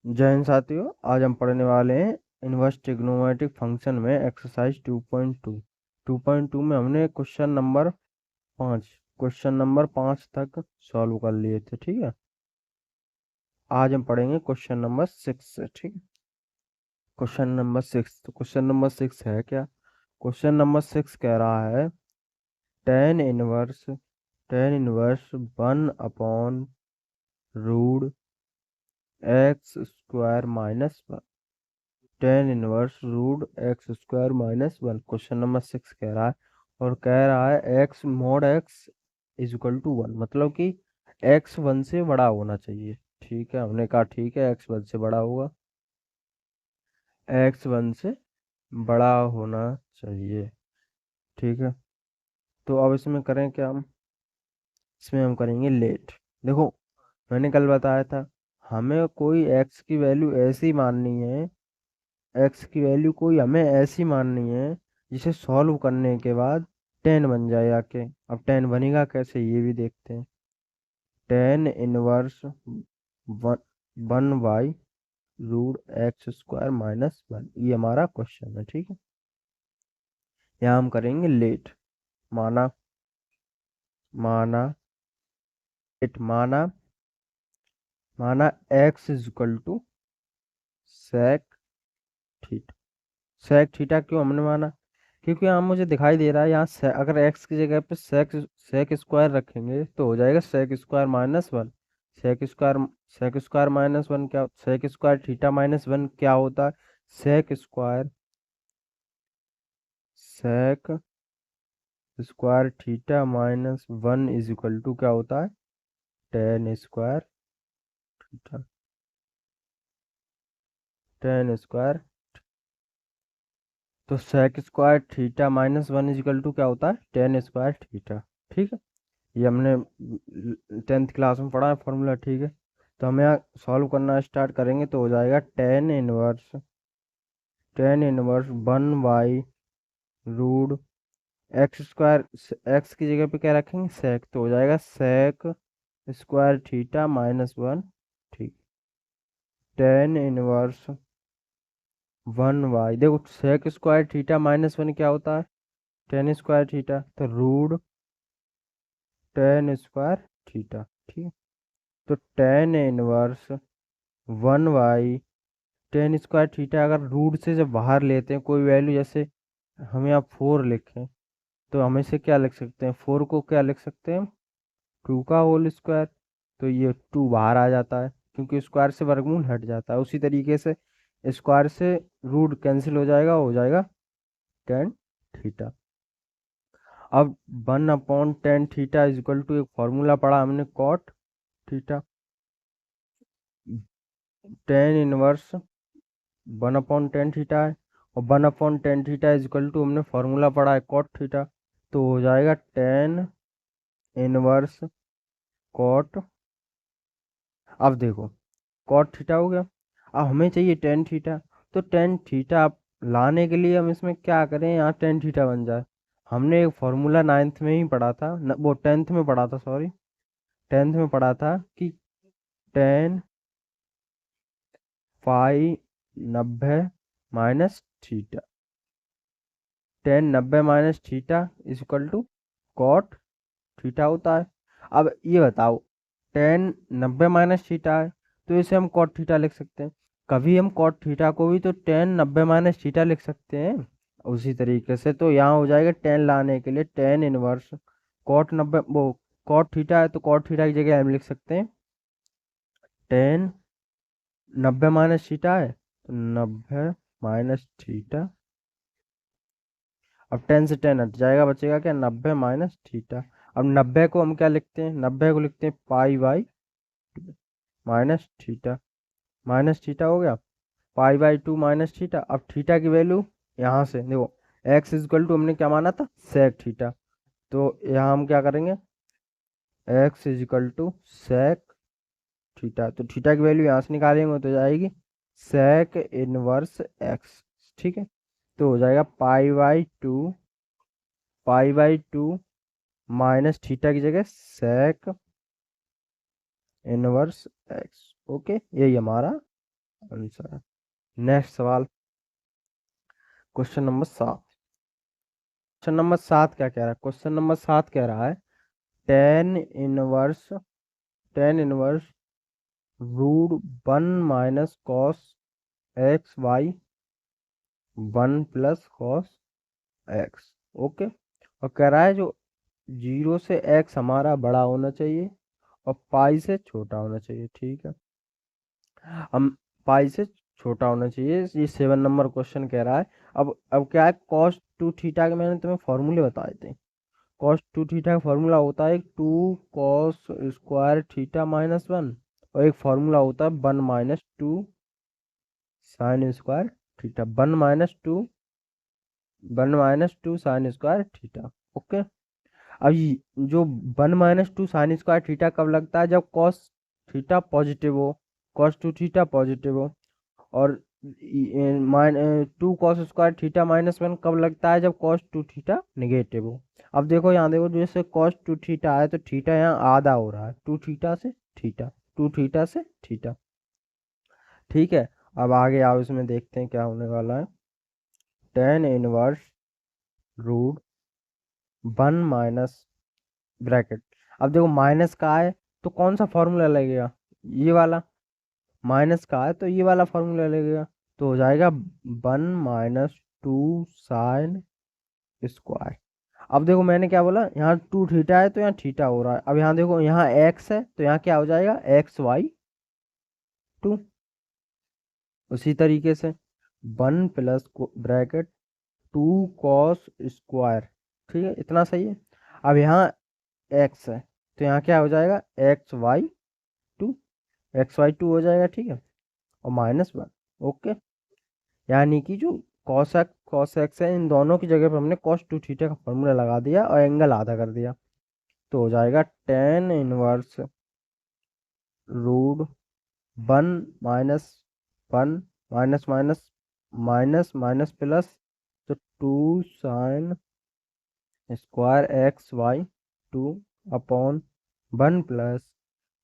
जय हिंद साथियों, आज हम पढ़ने वाले हैं इनवर्स ट्रिग्नोमेट्रिक फंक्शन में एक्सरसाइज 2.2। 2.2 में हमने क्वेश्चन नंबर 5 तक सॉल्व कर लिए थे। ठीक है, आज हम पढ़ेंगे क्वेश्चन नंबर 6 से। ठीक है, क्वेश्चन नंबर 6। तो क्वेश्चन नंबर 6 है क्या? क्वेश्चन नंबर 6 कह रहा है tan inverse 1/√x² - 1। Tan inverse √x² - 1। Question number 6 कह रहा है, और कह रहा है x mod x = 1, मतलब कि x 1 से बड़ा होना चाहिए। ठीक है, हमने कहा ठीक है, x 1 से बड़ा होगा, x 1 से बड़ा होना चाहिए। ठीक है, तो अब इसमें करें क्या? इसमें हम करेंगे लेट। देखो, मैंने कल बताया था हमें कोई x की वैल्यू ऐसी माननी है, एक्स की वैल्यू कोई हमें ऐसी माननी है जिसे सॉल्व करने के बाद 10 बन जाए आके। अब 10 बनेगा कैसे, ये भी देखते हैं। टेन इनवर्स 1/√x² - 1, ये हमारा क्वेश्चन है। ठीक है, यहाँ हम करेंगे लेट। माना माना लेट माना माना x = sec थीटा। क्यों हमने माना? क्योंकि यहाँ मुझे दिखाई दे रहा है, यहाँ अगर x की जगह पे सेक स्क्वायर रखेंगे तो हो जाएगा sec² - 1। सेक स्क्वायर क्या? sec²θ - 1 क्या होता है? सेक स्क्वायर θ - 1 = क्या होता है? Tan square tan square. तो sec²θ - 1 = क्या होता है? Tan square θ। ठीक है, ये हमने 10th क्लास में पढ़ा है फॉर्मूला। ठीक है, तो हम यहाँ सॉल्व करना स्टार्ट करेंगे तो हो जाएगा टेन इनवर्स 1/√x²। एक्स की जगह पे क्या रखेंगे? सेक, तो हो जाएगा sec²θ - 1। ठीक, टेन इनवर्स 1 देखो, sec²θ - 1 क्या होता है? टेन स्क्वायर थीटा, तो √10²θ। ठीक है, तो टेन इनवर्स 1/10²θ अगर रूट से जब बाहर लेते हैं कोई वैल्यू, जैसे हम यहाँ 4 लिखें, तो हम इसे क्या लिख सकते हैं? 4 को क्या लिख सकते हैं? 2 का होल स्क्वायर। तो ये 2 बाहर आ जाता है क्योंकि स्क्वायर से वर्गमूल हट जाता है। उसी तरीके से स्क्वायर से रूट कैंसिल हो जाएगा टेन थीटा। अब 1/10 थीटा = एक फॉर्मूला पढ़ा हमने, cot theta. Tan inverse 1/10 theta है, और 1/10 थीटा हमने फॉर्मूला पढ़ा है कॉट थीटा। तो हो जाएगा टेन इनवर्स कॉट। अब देखो, कॉट थीटा हो गया, अब हमें चाहिए टेन थीटा। तो टेन थीटा आप लाने के लिए हम इसमें क्या करें? यहाँ टेन थीटा बन जाए। हमने एक फॉर्मूला 9th में ही पढ़ा था, वो 10th में पढ़ा था, सॉरी 10th में पढ़ा था कि tan phi 90 - theta. Tan 90 - theta = cot theta होता है। अब ये बताओ, टेन 90 - थीटा है तो इसे हम कॉट थीटा लिख सकते हैं। कभी हम कॉट थीटा को भी तो टेन 90 - थीटा लिख सकते हैं। उसी तरीके से तो यहाँ हो जाएगा, टेन लाने के लिए टेन इनवर्स कॉट 90, वो कॉट थीटा है तो कॉट थीटा की जगह हम लिख सकते हैं टेन 90 - थीटा है तो 90 - थीटा। अब 10 से 10 हट जाएगा, बचेगा क्या? 90 - थीटा। अब 90 को हम क्या लिखते हैं? 90 को लिखते हैं पाई/-थीटा। -थीटा हो गया, पाई/2 -थीटा। अब थीटा की वैल्यू यहाँ से देखो, x = हमने क्या माना था? Sec theta. तो यहाँ हम क्या करेंगे? x = sec theta. तो थीटा की वैल्यू यहाँ से निकालेंगे तो जाएगी sec−1x। ठीक है, तो हो जाएगा पाई/2 -थीटा की जगह sec−1x। ओके, यही हमारा आंसर है। नेक्स्ट सवाल, क्वेश्चन नंबर 7। क्वेश्चन नंबर 7 क्या कह रहा है? क्वेश्चन नंबर 7 कह रहा है tan inverse root 1 - cos x Y 1 + cos x। Okay. और कह रहा है जो 0 से x हमारा बड़ा होना चाहिए और पाई से छोटा होना चाहिए। ठीक है, हम पाई से छोटा होना चाहिए, ये 7 नंबर क्वेश्चन कह रहा है। अब क्या है, कॉस टू थीटा के मैंने तुम्हें फॉर्मूले बताए थे। कॉस टू थीटा का फॉर्मूला होता है 2 cos² थीटा - 1, और एक फॉर्मूला होता है 1 - 2 sin² theta, 1 - 2 sin² theta. Okay. अब जो 1 - 2 sin² थीटा कब लगता है? जब कॉस थीटा पॉजिटिव हो, cos2 थीटा पॉजिटिव हो। और 2 cos² थीटा - 1 कब लगता है? जब cos2 थीटा निगेटिव हो। अब देखो यहाँ देखो, जैसे cos2 थीटा है तो थीटा यहाँ आधा हो रहा है, 2 थीटा से थीटा, 2 थीटा से थीटा। ठीक है, अब आगे आओ, इसमें देखते हैं क्या होने वाला है। Tan inverse root 1 bracket. अब देखो माइनस का है तो कौन सा फॉर्मूला लगेगा? ये वाला। माइनस का है तो ये वाला फॉर्मूला लगेगा, तो हो जाएगा 1 - 2 sin²। अब देखो मैंने क्या बोला, यहाँ 2 थीटा है तो यहाँ थीटा हो रहा है। अब यहाँ देखो, यहाँ एक्स है तो यहाँ क्या हो जाएगा, XY2। उसी तरीके से 1 + ब्रैकेट 2 cos²। ठीक है, इतना सही है। अब यहाँ एक्स है तो यहाँ क्या हो जाएगा, XY2। XY2 हो जाएगा। ठीक है, और -1। ओके। यानी कि जो cos x है, इन दोनों की जगह पर हमने cos2 थीटा का फॉर्मूला लगा दिया और एंगल आधा कर दिया, तो हो जाएगा टेन इनवर्स रूट 1 - 1 माइनस तो 2 sin²XY2 +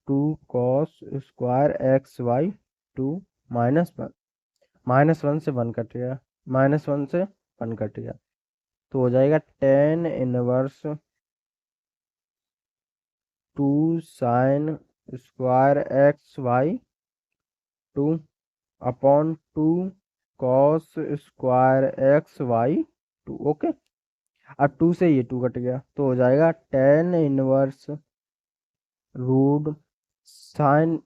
2 cos²XY2 -1। -1 से 1 कट गया, -1 से 1 कट गया, तो हो जाएगा tan inverse 2 sin²XY2 / 2 cos²XY2। Okay. अब 2 से ये 2 कट गया, तो हो जाएगा tan inverse root साइन²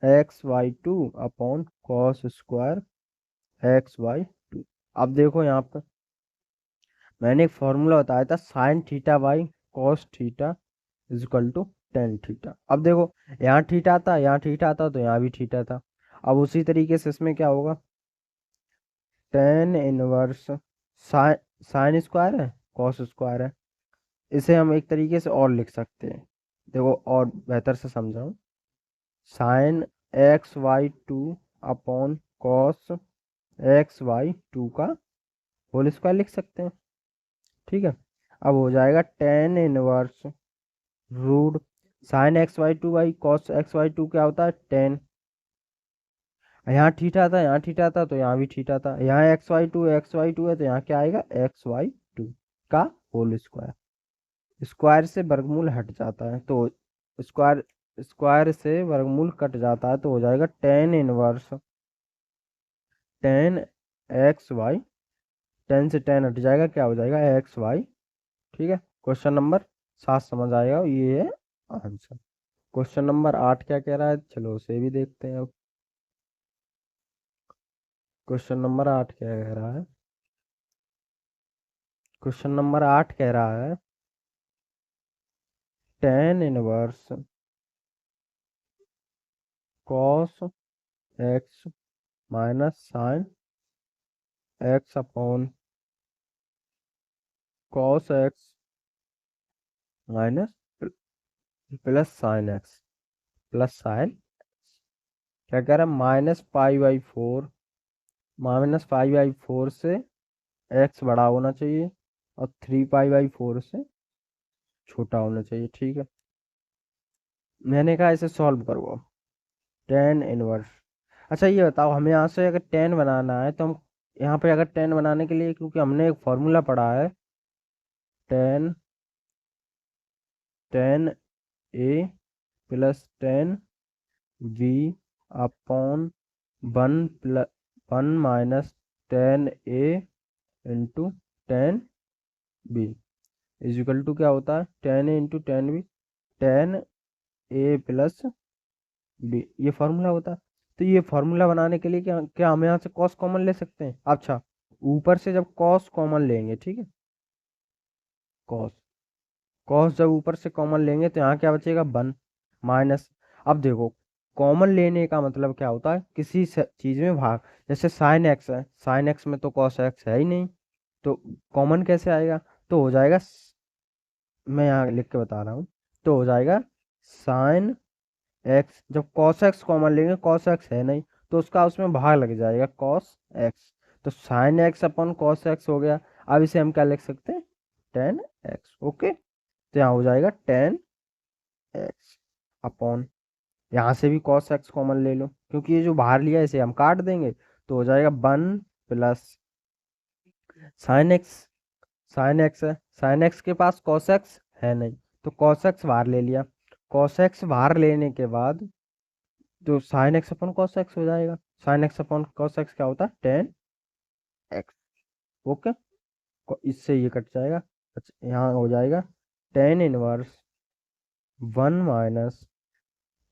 XY2 / cos²XY2। अब देखो यहाँ पर मैंने एक फॉर्मूला बताया था sin θ/cos θ = tan θ। अब देखो यहाँ थीटा था, यहाँ थीटा था, तो यहाँ भी थीटा था। अब उसी तरीके से इसमें क्या होगा, टेन इनवर्स साइन² है, cos² है। इसे हम एक तरीके से और लिख सकते हैं, देखो और बेहतर से समझाऊं। sin XY2 / cos XY2 का होल स्क्वायर लिख सकते हैं। ठीक है, अब हो जाएगा tan inverse root sin XY2 / cos XY2 क्या होता है, 10। यहाँ थीटा था, यहाँ थीटा था, तो यहाँ भी थीटा था। यहाँ XY2 है तो यहाँ क्या आएगा, XY2 का होल स्क्वायर। स्क्वायर से वर्गमूल हट जाता है, तो स्क्वायर स्क्वायर से वर्गमूल कट जाता है, तो हो जाएगा टेन XY। 10 से 10 हट जाएगा, क्या हो जाएगा, XY। ठीक है, क्वेश्चन नंबर 7 समझ आएगा, ये है आंसर। क्वेश्चन नंबर 8 क्या कह रहा है, चलो उसे भी देखते हैं। अब क्वेश्चन नंबर 8 क्या कह रहा है? क्वेश्चन नंबर 8 कह रहा है tan inverse cos x - sin x upon cos x minus plus sin x plus sin। क्या कह रहा है, -π/4 से x बड़ा होना चाहिए और 3π/4 से छोटा होना चाहिए। ठीक है, मैंने कहा इसे सॉल्व करो। Tan inverse. अच्छा ये बताओ, हमें यहाँ से अगर टेन बनाना है तो हम यहाँ पे अगर टेन बनाने के लिए, क्योंकि हमने एक फॉर्मूला पढ़ा है, tan tan A plus tan B upon one minus tan A into tan B is equal to क्या होता है, tan A into tan B, tan A plus B, ये फॉर्मूला होता है। तो ये फॉर्मूला बनाने के लिए क्या क्या हम यहाँ से कॉस कॉमन ले सकते हैं? अच्छा, ऊपर से जब कॉस कॉमन लेंगे, ठीक है, कॉस कॉस जब ऊपर से कॉमन लेंगे तो यहाँ क्या बचेगा, वन माइनस। अब देखो, कॉमन लेने का मतलब क्या होता है, किसी चीज में भाग। जैसे साइन एक्स है, साइन एक्स में तो कॉस एक्स है ही नहीं, तो कॉमन कैसे आएगा? तो हो जाएगा मैं यहाँ लिख के बता रहा हूँ, तो हो जाएगा साइन एक्स। जब कॉस एक्स कॉमन लेंगे, कॉस एक्स है नहीं, तो उसका उसमें भाग लग जाएगा कॉस एक्स, तो sine x upon cos x हो गया। अब इसे हम क्या लिख सकते हैं, टेन एक्स। ओके, तो यहाँ हो जाएगा टेन एक्स अपॉन, यहाँ से भी कॉस एक्स कॉमन ले लो, क्योंकि ये जो बाहर लिया है इसे हम काट देंगे, तो हो जाएगा one plus sine x. Sine x है, साइन एक्स के पास कॉस एक्स है नहीं, तो कॉस एक्स बाहर ले लिया। कॉस एक्स बाहर लेने के बाद तो sine x upon cos x हो जाएगा। Sine x upon cos x क्या होता है, टेन एक्स। ओके, इससे ये कट जाएगा। अच्छा, यहाँ हो जाएगा tan inverse one minus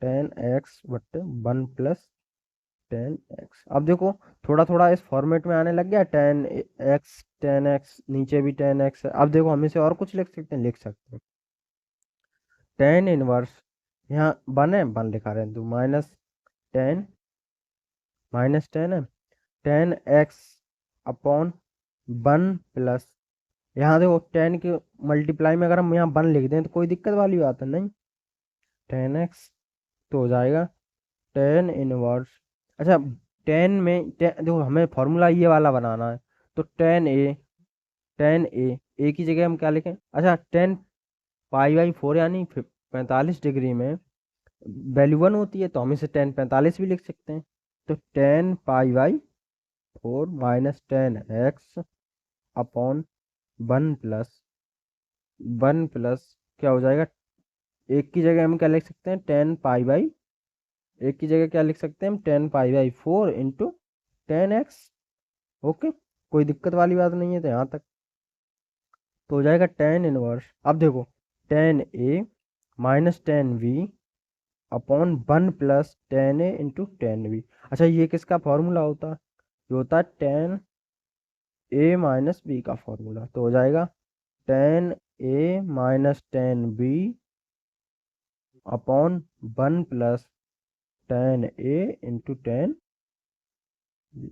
ten x बट्टे वन प्लस टेन एक्स। अब देखो, थोड़ा थोड़ा इस फॉर्मेट में आने लग गया, टेन एक्स नीचे भी टेन एक्स है। अब देखो, हम इसे और कुछ लिख सकते हैं, लिख सकते हैं टेन इनवर्स, यहाँ वन है, वन लिखा रहे हैं तो टेन माइनस टेन है, ten x upon one plus, यहाँ देखो टेन के मल्टीप्लाई में अगर हम यहाँ वन लिख दें तो कोई दिक्कत वाली बात है नहीं, टेन एक्स। तो हो जाएगा टेन इनवर्स। अच्छा, देखो हमें फॉर्मूला ये वाला बनाना है, तो टेन ए की जगह हम क्या लिखें? अच्छा, टेन पाई बाई फोर यानी 45 डिग्री में वैल्यू वन होती है, तो हम इसे टेन 45 भी लिख सकते हैं। तो ten pi by four minus ten x upon one plus क्या हो जाएगा, एक की जगह हम क्या लिख सकते हैं, टेन पाई बाई, एक की जगह क्या लिख सकते हैं हम, ten pi by four into ten x. Okay, कोई दिक्कत वाली बात नहीं है, तो यहाँ तक तो हो जाएगा टेन इनवर्स। अब देखो, tan A minus tan B upon one plus tan A into tan B. अच्छा, ये किसका फॉर्मूला होता है? ये होता है टेन ए माइनस बी का फॉर्मूला। तो हो जाएगा tan A minus tan B upon one plus tan A into tan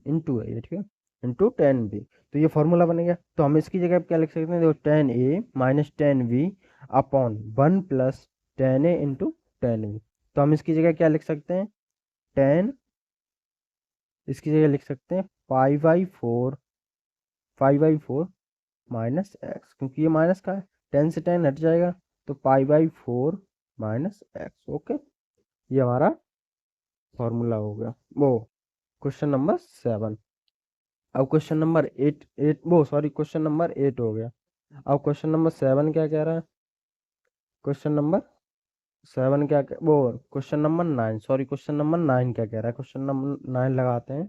into है ये, ठीक है, इंटू टेन बी। तो ये फॉर्मूला बन गया। तो हम इसकी जगह क्या लिख सकते हैं, देखो tan A minus tan B upon one plus tan A into tan B. तो हम इसकी जगह क्या लिख सकते हैं, टेन, इसकी जगह लिख सकते हैं five by four minus x, क्योंकि ये माइनस का है, टेन से टेन हट जाएगा, तो pi by four minus x. Okay, ये हमारा फॉर्मूला हो गया वो क्वेश्चन नंबर 7। अब क्वेश्चन नंबर क्वेश्चन नंबर 8 हो गया। अब क्वेश्चन नंबर 7 क्या कह रहा है, क्वेश्चन नंबर 7 क्या वो क्वेश्चन नंबर 9, क्वेश्चन नंबर 9 क्या कह रहा है, क्वेश्चन नंबर 9 लगाते हैं।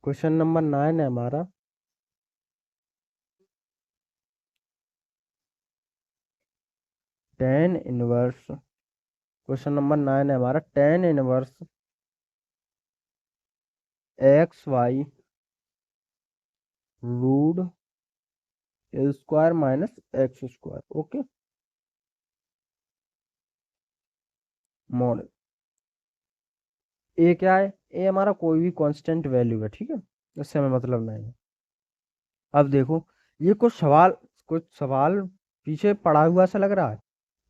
क्वेश्चन नंबर 9 है हमारा, टेन इनवर्स, क्वेश्चन नंबर 9 है हमारा tan inverse x y root a square minus x square. Okay, model a क्या है, ए हमारा कोई भी कांस्टेंट वैल्यू है, ठीक है, इससे हमें मतलब नहीं है। अब देखो, ये कुछ सवाल पीछे पड़ा हुआ सा लग रहा है,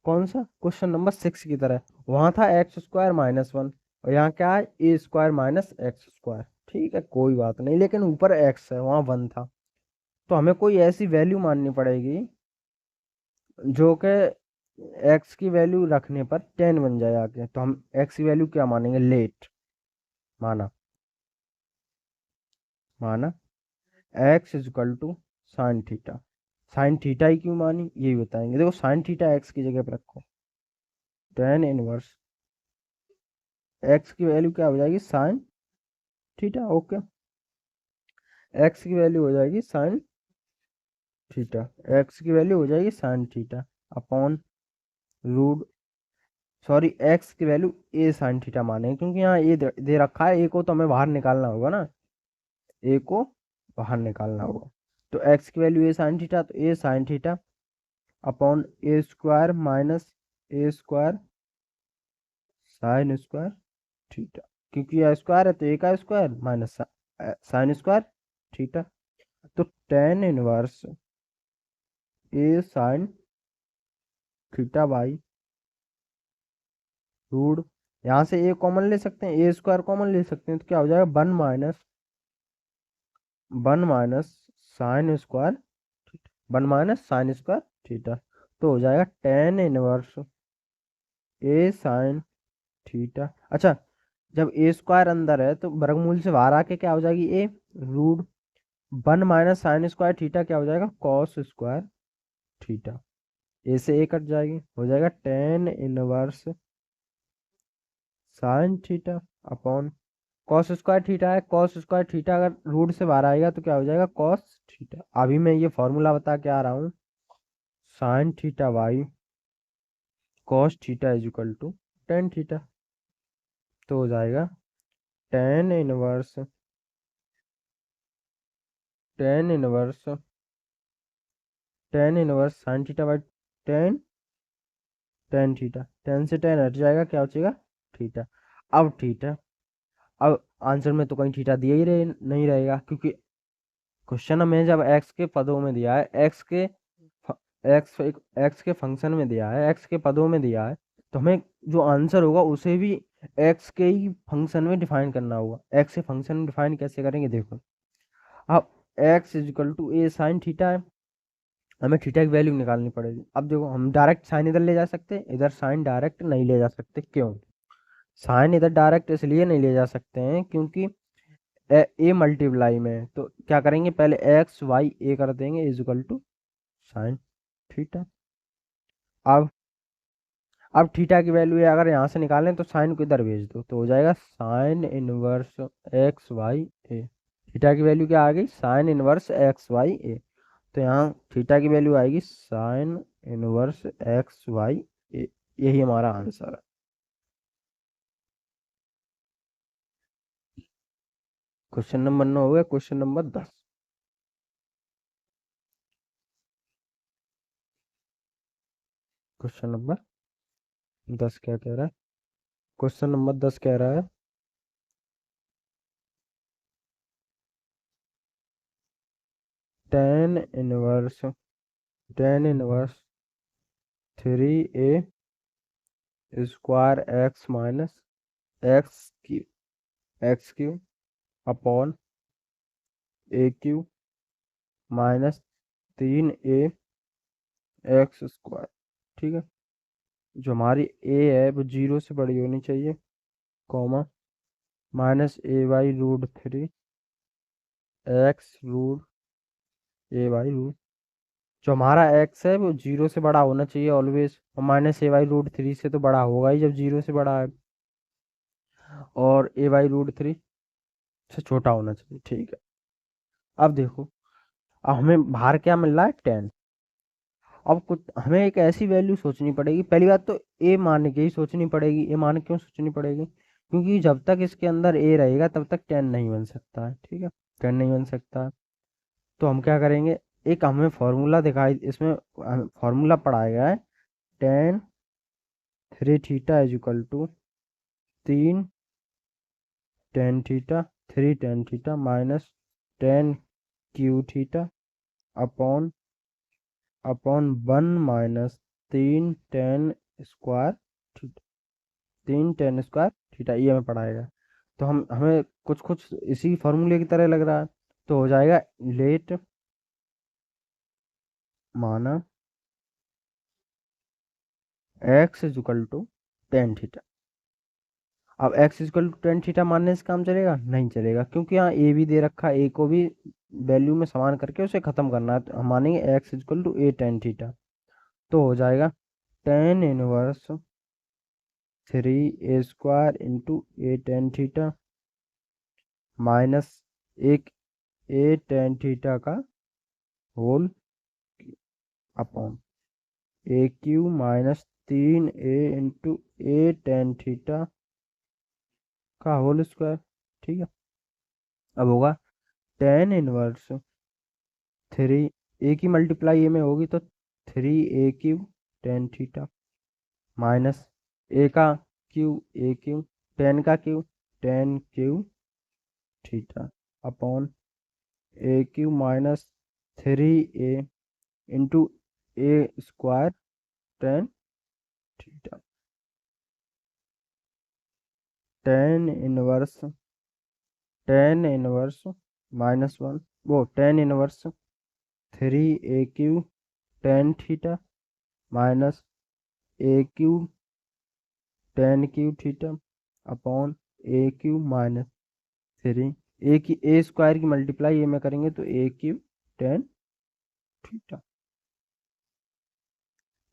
कौन सा, क्वेश्चन नंबर 6 की तरह। वहां था एक्स स्क्वायर माइनस वन, और यहाँ क्या है, ए स्क्वायर माइनस एक्स स्क्वायर। ठीक है, कोई बात नहीं, लेकिन ऊपर एक्स है, वहां वन था, तो हमें कोई ऐसी वैल्यू माननी पड़ेगी जो कि एक्स की वैल्यू रखने पर टेन बन जाए आगे, तो हम एक्स की वैल्यू क्या मानेंगे, लेट माना, माना x is equal to sine theta. Sine theta ही क्यों मानी यही बताएंगे। देखो साइन थीटा एक्स की जगह पर रखो, टेन इनवर्स एक्स की वैल्यू क्या हो जाएगी, साइन थीटा। ओके, एक्स की वैल्यू हो जाएगी साइन थीटा, एक्स की वैल्यू हो जाएगी sine theta upon root, sorry x की वैल्यू ए साइन थीटा माने, क्योंकि यहाँ ए दे रखा है, ए को तो हमें बाहर निकालना होगा ना, ए को बाहर निकालना होगा। तो एक्स की वैल्यू ए साइन थीटा, तो a sine theta upon a square minus a square sine square theta, क्योंकि यह स्क्वायर है तो ए का square minus sine square theta. तो tan inverse a sine theta by root, यहाँ से ए कॉमन ले सकते हैं, ए स्क्वायर कॉमन ले सकते हैं, तो क्या हो जाएगा, one minus sine square, one minus sine square theta. तो हो जाएगा tan inverse a sine theta. अच्छा, जब ए स्क्वायर अंदर है तो वर्गमूल से बाहर आके क्या हो जाएगी, a root one minus sine square theta क्या हो जाएगा, कॉस स्क्वायर थीटा। ए से ए कट जाएगी, हो जाएगा tan inverse sine theta upon cos square theta है, कॉस स्क्वायर थीटा अगर रूट से बाहर आएगा तो क्या हो जाएगा, कॉस थीटा। अभी मैं ये फॉर्मूला बता के आ रहा हूँ, sine theta by cos theta is equal to tan theta. तो हो जाएगा tan inverse tan inverse tan inverse sine theta by tan tan theta, tan से टेन हट जाएगा, क्या बचेगा, थीटा। अब थीटा, अब आंसर में तो कहीं थीटा दिया ही नहीं रहेगा, क्योंकि क्वेश्चन हमें जब एक्स के पदों में दिया है, एक्स के फंक्शन में दिया है, एक्स के पदों में दिया है, तो हमें जो आंसर होगा उसे भी एक्स के ही फंक्शन में डिफाइन करना होगा। एक्स के फंक्शन में डिफाइन कैसे करेंगे, देखो अब x is equal to a sine theta है, हमें थीटा की वैल्यू निकालनी पड़ेगी। अब देखो हम डायरेक्ट साइन इधर ले जा सकते हैं, इधर साइन डायरेक्ट नहीं ले जा सकते, क्यों, साइन इधर डायरेक्ट इसलिए नहीं ले जा सकते हैं क्योंकि ए मल्टीप्लाई में है। तो क्या करेंगे, पहले एक्स वाई ए कर देंगे is equal to sine theta. अब अब थीटा की वैल्यू है, अगर यहाँ से निकालें तो साइन को इधर भेज दो, तो हो जाएगा साइन इनवर्स एक्स वाई ए। थीटा की वैल्यू क्या आ गई, साइन इनवर्स एक्स वाई ए। तो यहाँ थीटा की वैल्यू आएगी साइन इनवर्स एक्स वाई ए। यही हमारा आंसर है। क्वेश्चन नंबर 9 हो गया, क्वेश्चन नंबर 10। क्वेश्चन नंबर 10 क्या कह रहा है, क्वेश्चन नंबर 10 कह रहा है tan inverse three a square x minus x cube upon a cube minus तीन ए एक्स स्क्वायर। ठीक है, जो हमारी ए है वो जीरो से बड़ी होनी चाहिए, comma minus a by root three x root a by root, जो हमारा एक्स है वो जीरो से बड़ा होना चाहिए ऑलवेज, और minus a by root three से तो बड़ा होगा ही जब जीरो से बड़ा है, और ए बाई रूट थ्री से छोटा होना चाहिए। ठीक है, अब देखो, अब हमें बाहर क्या मिल रहा है, टेन। अब कुछ हमें एक ऐसी वैल्यू सोचनी पड़ेगी, पहली बात तो ए मान के ही सोचनी पड़ेगी। ए मान क्यों सोचनी पड़ेगी, क्योंकि जब तक इसके अंदर ए रहेगा तब तक टेन नहीं बन सकता है। ठीक है, टेन नहीं बन सकता है। तो हम क्या करेंगे, एक हमें फॉर्मूला दिखाई, इसमें फॉर्मूला पढ़ाया गया है, tan three theta is equal to तीन tan theta three tan theta minus tan cube theta upon upon one minus तीन टेन स्क्वायर थीटा, तीन टेन स्क्वायर थीटा, ये हमें पढ़ाएगा। तो हमें कुछ कुछ इसी फॉर्मूले की तरह लग रहा है। तो हो जाएगा लेट माना x is equal to tan theta. अब x is equal to tan theta मानने से काम चलेगा? नहीं चलेगा, क्योंकि यहाँ ए भी दे रखा है, ए को भी वैल्यू में समान करके उसे खत्म करना है, तो हम मानेंगे x is equal to a tan theta. तो हो जाएगा tan inverse three a square into a tan theta minus एक ए टेन थीटा का whole upon a cube minus तीन a into a tan theta का होल स्क्वायर। ठीक है, अब होगा टेन इनवर्स थ्री, ए की मल्टीप्लाई ए में होगी तो three a cube tan theta minus a का क्यू ए क्यू, टेन का cube tan cube theta upon a cube minus three a into a square tan theta. Tan inverse minus one, वो tan inverse three a cube tan theta minus a cube tan cube theta upon a cube minus three, a की a square की multiply a में करेंगे तो a cube tan theta.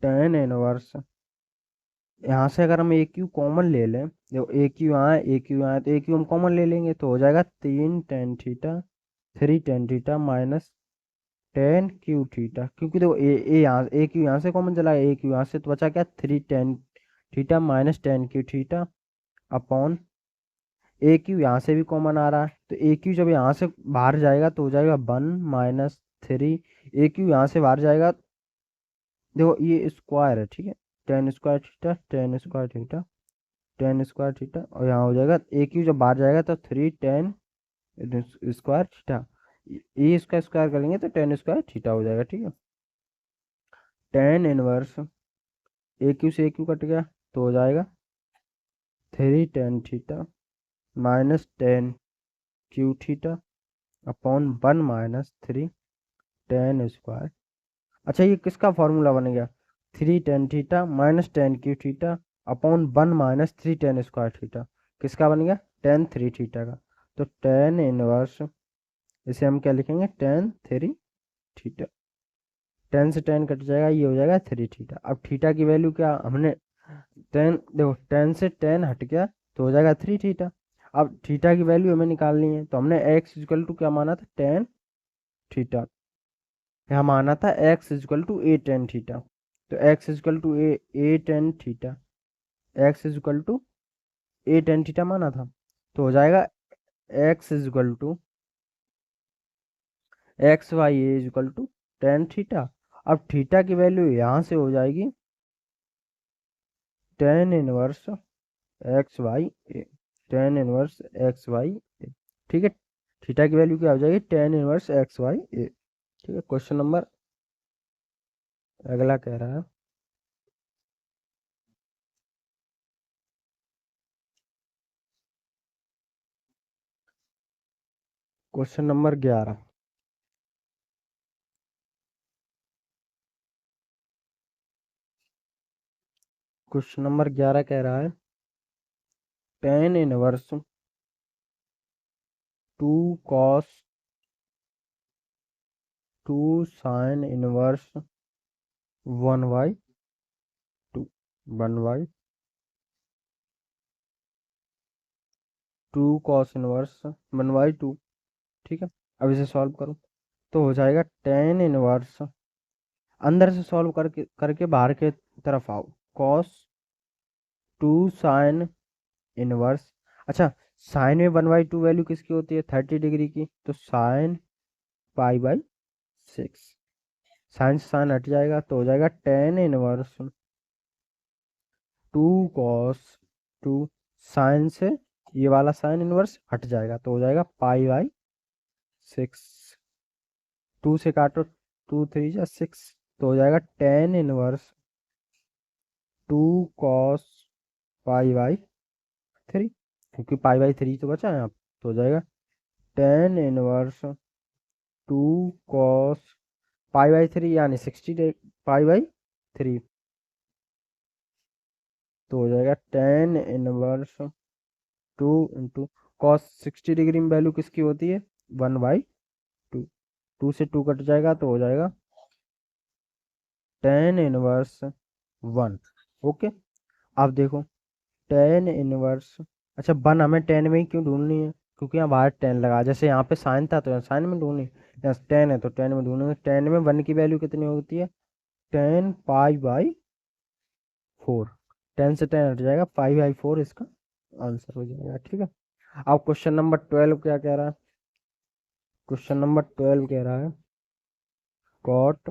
Tan inverse, यहाँ से अगर हम ए क्यू कॉमन ले लें, देखो ए क्यू यहाँ है, ए क्यू यहाँ है, तो ए क्यू हम कॉमन ले लेंगे तो हो जाएगा तीन tan theta, three tan theta minus tan cube theta, क्योंकि देखो ए यहाँ ए क्यू यहाँ से कॉमन चला गया, ए क्यू यहाँ से, तो बचा क्या three tan theta minus tan cube theta upon a cube यहाँ से भी कॉमन आ रहा है, तो ए क्यू जब यहाँ से बाहर जाएगा तो हो जाएगा one minus three, a cube यहाँ से बाहर जाएगा, देखो ये स्क्वायर है, ठीक है, tan square theta tan square theta tan square theta, और यहाँ हो जाएगा ए क्यू जब बाहर जाएगा तो थ्री टेन स्क्वायर थीटा, ए इसका स्क्वायर करेंगे तो टेन स्क्वायर थीटा हो जाएगा। ठीक है, टेन इनवर्स ए क्यू से ए क्यू कट गया तो हो जाएगा three tan theta minus tan cube theta upon one minus three ten square. अच्छा, ये किसका फॉर्मूला बन गया? Three tan theta minus tan cube theta upon one minus three ten square theta, किसका बन गया? टेन थ्री थीटा का। तो टेन इनवर्स, इसे हम क्या लिखेंगे? टेन थ्री थीटा, टेन से टेन कट जाएगा, ये हो जाएगा थ्री थीटा। अब थीटा की वैल्यू क्या हमने, टेन, देखो टेन से टेन हट गया तो हो जाएगा थ्री थीटा। अब थीटा की वैल्यू हमें निकालनी है, तो हमने एक्स इक्वल टू क्या माना था? Tan theta. यहाँ माना था x equal to a tan theta, तो x equal to a tan theta, x equal to a tan theta माना था, तो हो जाएगा x equal to x y a equal to tan theta. अब थीटा की वैल्यू यहाँ से हो जाएगी tan inverse x y a, tan inverse x y a. ठीक है, थीटा की वैल्यू क्या हो जाएगी? Tan inverse x y a. ठीक है, क्वेश्चन नंबर अगला कह रहा है, क्वेश्चन नंबर 11। क्वेश्चन नंबर 11 कह रहा है tan inverse two cos two sine inverse one by to, one by to cos inverse one by to. ठीक है, अब इसे सॉल्व करो तो हो जाएगा टेन इनवर्स, अंदर से सॉल्व करके करके बाहर के तरफ आओ, कॉस टू साइन इनवर्स। अच्छा, साइन में वन बाई टू वैल्यू किसकी होती है? 30 डिग्री की, तो sine pi by six, sine से साइन हट जाएगा तो हो जाएगा tan inverse two cos two, sine से ये वाला साइन इनवर्स हट जाएगा तो हो जाएगा पाई बाई सिक्स, टू से काटो, टू थ्री जा सिक्स, तो हो जाएगा tan inverse two cos pi by three, क्योंकि पाई बाई थ्री तो बचा है यहाँ, तो हो जाएगा tan inverse two cos pi by three यानी 60 पाई बाई थ्री तो हो जाएगा टेन इनवर्स 2 × cos 60 डिग्री में वैल्यू किसकी होती है 1/2। 2 से 2 कट जाएगा तो हो जाएगा टेन इनवर्स 1। ओके, अब देखो टेन इनवर्स, अच्छा 1 हमें टेन में ही क्यों ढूंढनी है, क्योंकि यहाँ बाहर टेन लगा, जैसे यहाँ पे साइन था तो यहाँ साइन में ढूंढनी, यहाँ टेन है तो टेन में ढूंढेंगे। टेन में 1 की वैल्यू कितनी होती है 10π/4। 10 से 10 हट जाएगा, π/4 इसका आंसर हो जाएगा। ठीक है, अब क्वेश्चन नंबर 12 क्या कह रहा है, क्वेश्चन नंबर 12 कह रहा है cot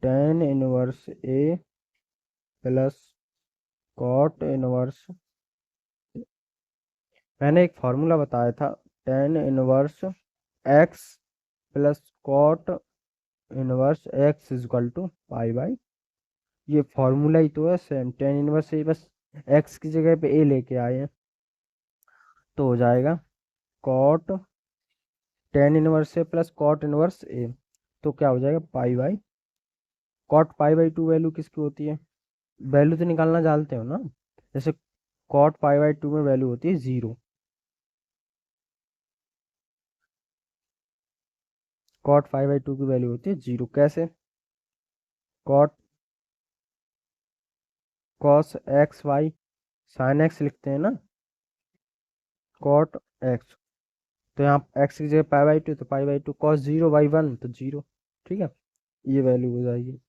tan inverse a plus cot inverse, मैंने एक फॉर्मूला बताया था tan inverse x plus cot inverse x is equal to π/, ये फॉर्मूला ही तो है सेम, टेन इनवर्स ए, बस एक्स की जगह पे ए लेके आए हैं, तो हो जाएगा cot tan inverse a plus cot inverse ए, तो क्या हो जाएगा π/, कॉट π/2 वैल्यू किसकी होती है, वैल्यू तो निकालना जानते हो ना, जैसे कॉट π/2 में वैल्यू होती है 0, कॉट π/2 की वैल्यू होती है 0, कैसे, cot cos x Y sine x लिखते हैं ना, कॉट एक्स, तो यहाँ एक्स की जगह π/2 तो π/2, cos 0/1 तो 0। ठीक है, ये वैल्यू हो जाएगी।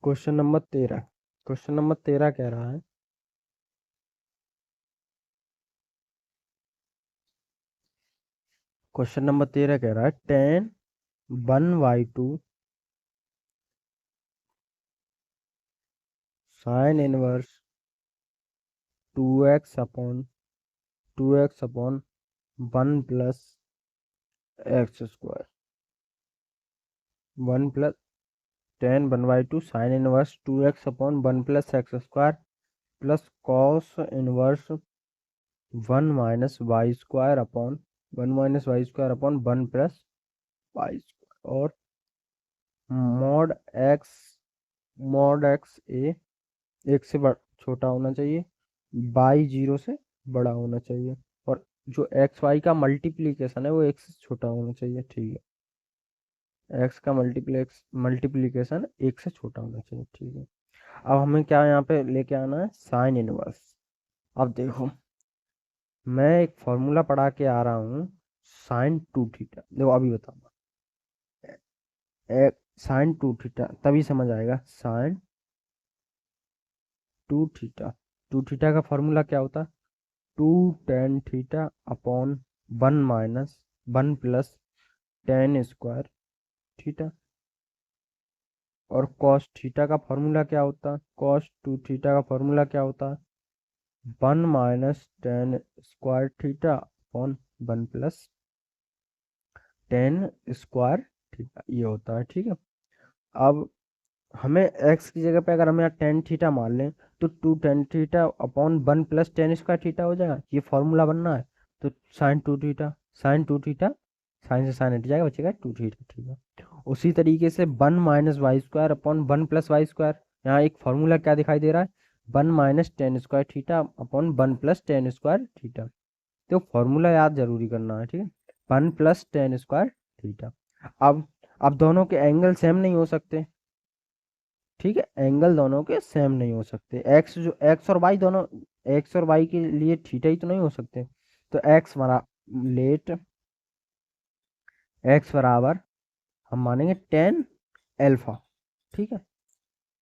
क्वेश्चन नंबर 13 कह रहा है कह रहा है ten 1/2 sine inverse 2x upon 1 plus x square, 1 plus ten 1/2 sine inverse 2x/1 plus x square plus cos inverse 1 - y² upon 1 plus y square, और मॉड एक्स, ए एक से छोटा होना चाहिए, बाई 0 से बड़ा होना चाहिए, और जो एक्स वाई का मल्टीप्लीकेशन है वो एक से छोटा होना चाहिए। ठीक है, एक्स का मल्टीप्लीकेशन एक से छोटा होना चाहिए। ठीक है, अब हमें क्या यहाँ पे लेके आना है साइन इनवर्स। अब देखो मैं एक फॉर्मूला पढ़ा के आ रहा हूँ sin 2θ, देखो अभी बताऊंगा, sin 2θ तभी समझ आएगा, sin 2θ, 2θ का फॉर्मूला क्या होता है 2 tan θ/1 - 1 plus tan square theta, और cos थीटा का फॉर्मूला क्या होता है, cos 2θ का फॉर्मूला क्या होता है 1 - tan square θ/1 plus tan square theta, ये होता है। ठीक है, अब हमें x की जगह पे अगर हम यहाँ tan θ मान लें तो 2 tan θ/1 plus tan square theta हो जाएगा, ये फॉर्मूला बनना है, तो sin 2θ साइन से साइन हट जाएगा, बचेगा 2θ। ठीक है, उसी तरीके से 1 - y²/1 प्लस y², यहाँ एक फॉर्मूला क्या दिखाई दे रहा है 1 - tan square θ/1 plus tan square theta, तो फॉर्मूला याद जरूरी करना है। ठीक है, 1 प्लस tan स्क्वायर थीटा। अब दोनों के एंगल सेम नहीं हो सकते, ठीक है, एंगल दोनों के सेम नहीं हो सकते, एक्स और वाई दोनों, एक्स और वाई के लिए थीटा ही तो नहीं हो सकते, तो लेट एक्स बराबर हम मानेंगे टेन एल्फा, ठीक है,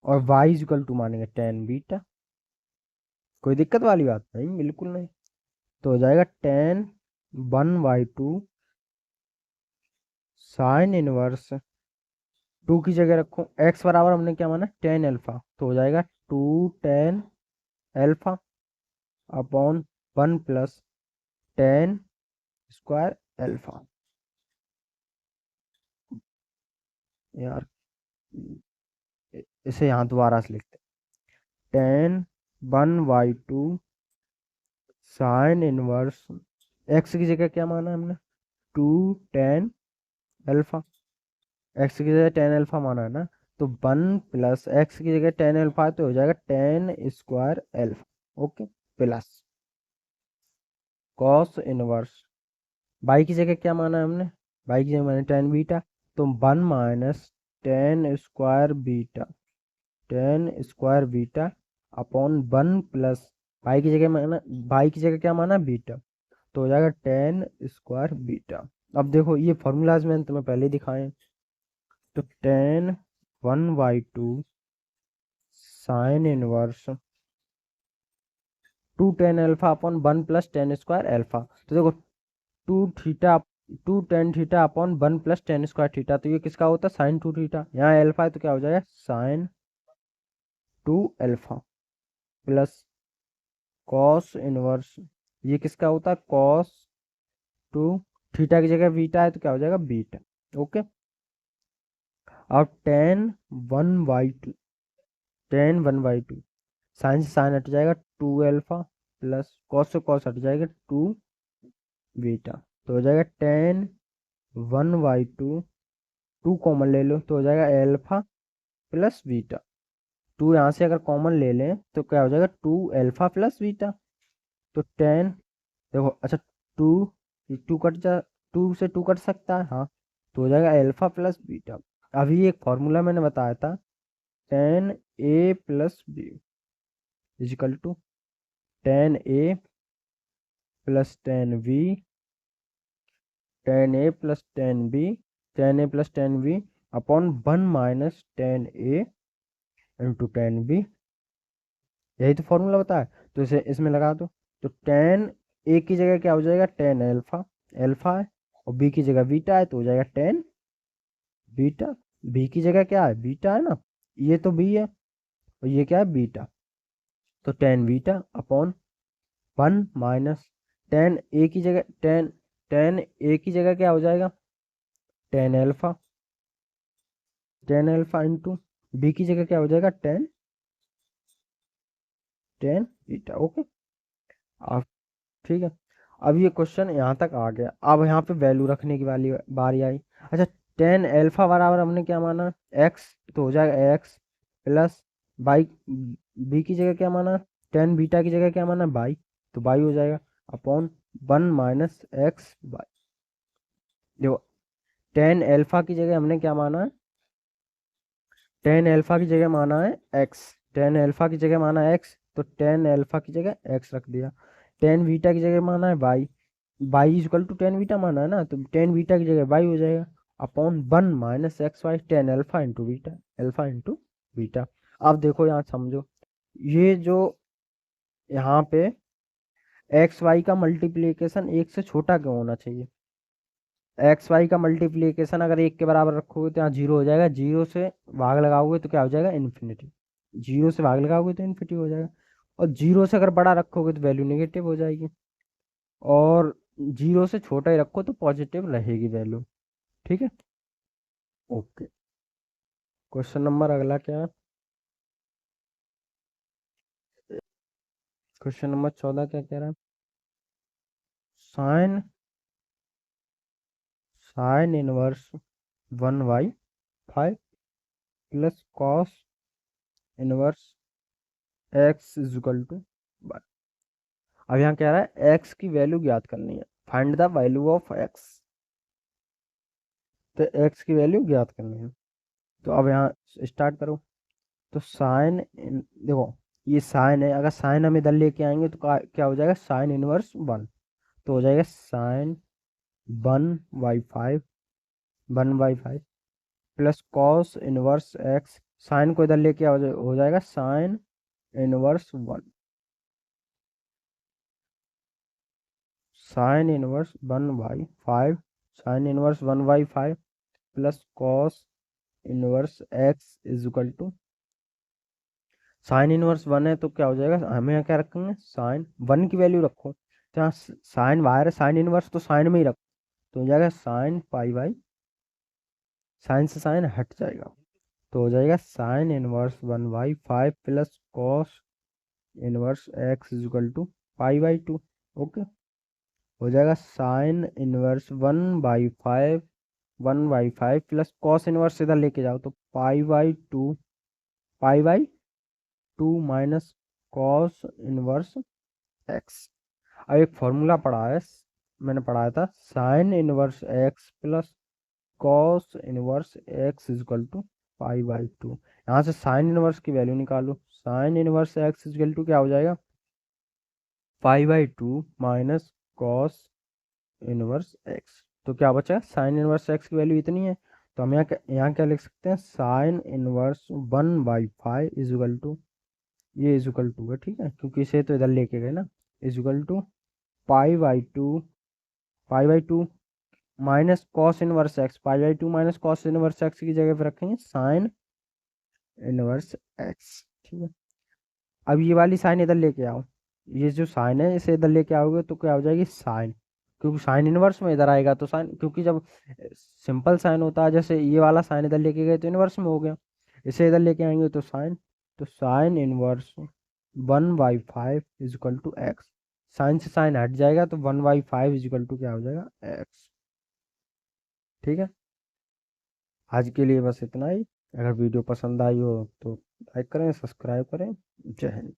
और वाई इक्वल टू मानेंगे टेन बीटा, कोई दिक्कत वाली बात नहीं, बिल्कुल नहीं, तो हो जाएगा टेन 1/2 साइन इनवर्स, 2 की जगह रखो, एक्स बराबर हमने क्या माना टेन एल्फा, तो हो जाएगा 2 tan alpha upon 1 plus tan square alpha. यार इसे यहाँ दोबारा से लिखते हैं, टेन 1/2 साइन इनवर्स, एक्स की जगह क्या माना हमने 2 tan अल्फा, एक्स की जगह टेन अल्फा माना है ना, तो 1 + x की जगह टेन अल्फा तो हो जाएगा ten square alpha. Okay, plus cos inverse, by की जगह क्या माना है हमने, बाई की जगह माना टेन बीटा, तो 1 - ten square beta, ten square beta upon 1 + by की जगह माना, बाई की जगह क्या माना बीटा, तो हो जाएगा टेन स्क्वायर बीटा। अब देखो ये फॉर्मूलाज मैंने तुम्हें पहले दिखाए हैं, तो tan 1/2 sine inverse 2 tan alpha upon 1 + tan² alpha, तो देखो 2 theta, 2 tan theta upon 1 + tan² theta, तो ये किसका होता है sin 2 थीटा, यहाँ अल्फा है तो क्या हो जाएगा sin 2 alpha plus cos inverse, ये किसका होता है cos 2, थीटा की जगह बीटा है तो क्या हो जाएगा बीटा। ओके, अब tan 1/2 साइन से साइन हट जाएगा 2 अल्फा प्लस कॉस से कॉस हट जाएगा 2 बीटा, तो हो जाएगा tan 1/2, 2 कॉमन ले लो तो हो जाएगा अल्फा प्लस बीटा, 2 यहाँ से अगर कॉमन ले लें तो क्या हो जाएगा 2 अल्फा प्लस बीटा, तो टेन, देखो अच्छा 2, 2 कट जा, 2 से 2 कट सकता है हाँ, तो हो जाएगा अल्फा प्लस बीटा। अभी एक फॉर्मूला मैंने बताया था tan a + b equal to tan a + tan b, tan a + tan b upon 1 - tan a × tan b, यही तो फॉर्मूला बताया, तो इसे इसमें लगा दो, तो tan a की जगह क्या हो जाएगा टेन अल्फा, अल्फा है, और b की जगह बीटा है तो हो जाएगा टेन बीटा, b की जगह क्या है बीटा है ना, ये तो b है और ये क्या है बीटा, तो tan beta upon 1 - tan a की जगह क्या हो जाएगा tan alpha, tan alpha into B की जगह क्या हो जाएगा टेन टेन बीटा। ओके, अब ठीक है, अब ये क्वेश्चन यहाँ तक आ गया, अब यहाँ पे वैल्यू रखने की वाली बारी आई। अच्छा, टेन अल्फा बराबर हमने क्या माना एक्स, तो हो जाएगा एक्स प्लस बाई, बी की जगह क्या माना टेन बीटा की जगह क्या माना बाई, तो बाई हो जाएगा अपॉन 1 - x/, देखो टेन अल्फा की जगह हमने क्या माना है, टेन अल्फा की जगह माना है एक्स, टेन अल्फा की जगह माना है एक्स, तो टेन अल्फा की जगह एक्स रख दिया, टेन बीटा की जगह माना है by, by equal to tan beta माना है ना, तो टेन बीटा की जगह बाई हो जाएगा upon 1 - x/, ten alpha into beta, alpha into beta. अब देखो यहाँ समझो, ये जो यहाँ पे एक्स वाई का मल्टीप्लीकेशन एक से छोटा क्यों होना चाहिए, एक्स वाई का मल्टीप्लीकेशन अगर एक के बराबर रखोगे तो यहाँ जीरो हो जाएगा, जीरो से भाग लगाओगे तो क्या हो जाएगा इन्फिनिटी, जीरो से भाग लगाओगे तो इन्फिनिटी हो जाएगा, और जीरो से अगर बड़ा रखोगे तो वैल्यू नेगेटिव हो जाएगी, और जीरो से छोटा ही रखो तो पॉजिटिव रहेगी वैल्यू। ठीक है, ओके, क्वेश्चन नंबर अगला क्या है, क्वेश्चन नंबर 14 क्या कह रहा है, sine sine inverse 1/5 plus cos inverse x is equal to, अब यहाँ कह रहा है एक्स की वैल्यू ज्ञात करनी है, find the value of x, तो एक्स की वैल्यू ज्ञात करनी है, तो अब यहाँ स्टार्ट करो, तो साइन देखो ये साइन है, अगर साइन हम इधर लेके आएंगे तो क्या हो जाएगा साइन इनवर्स 1, तो हो जाएगा sine 1/5, 1/5 plus cos inverse x, sine को इधर लेके हो जाएगा sine inverse 1, sine inverse 1/5, sine inverse 1/5 plus cos inverse x is equal to, sine inverse 1 है तो क्या हो जाएगा, हमें यहाँ क्या रखेंगे साइन 1 की वैल्यू रखो, तो यहाँ साइन बाहर है, साइन इनवर्स तो साइन में ही रखो, तो हो जाएगा साइन पाई/, साइन से साइन हट जाएगा, तो हो जाएगा sine inverse 1/5 plus cos inverse x is equal to पाई/2। ओके, हो जाएगा sine inverse 1/5 1/5 plus cos inverse इधर लेके जाओ तो pi by two minus cos inverse x. अब एक फॉर्मूला पढ़ा है, मैंने पढ़ाया था, sine inverse x plus cos inverse x is equal to pi by two. यहाँ से साइन इनवर्स की वैल्यू निकालो, sine inverse x is equal to क्या हो जाएगा, pi by two minus cos inverse x. तो क्या बचा, साइन इनवर्स एक्स की वैल्यू इतनी है, तो हम यहाँ क्या लिख सकते हैं, साइन इनवर्स 1/5 इजकल टू, ये इजकल टू है, ठीक है, क्योंकि इसे तो इधर लेके गए ना, equal to pi by two minus cos inverse x, pi by two minus cos inverse x की जगह पे रखेंगे साइन इनवर्स एक्स, ठीक है। अब ये वाली साइन इधर लेके आओ, ये जो साइन है इसे इधर लेके आओगे तो क्या हो जाएगी साइन, क्योंकि साइन इनवर्स में इधर आएगा तो साइन, क्योंकि जब सिंपल साइन होता है, जैसे ये वाला साइन इधर लेके गए तो इनवर्स में हो गया, इसे इधर लेके आएंगे तो साइन, तो sine inverse 1/5 equal to x. Sine से साइन हट जाएगा तो 1/5 इजकल टू क्या हो जाएगा एक्स, ठीक है। आज के लिए बस इतना ही। अगर वीडियो पसंद आई हो तो लाइक करें, सब्सक्राइब करें। जय हिंद।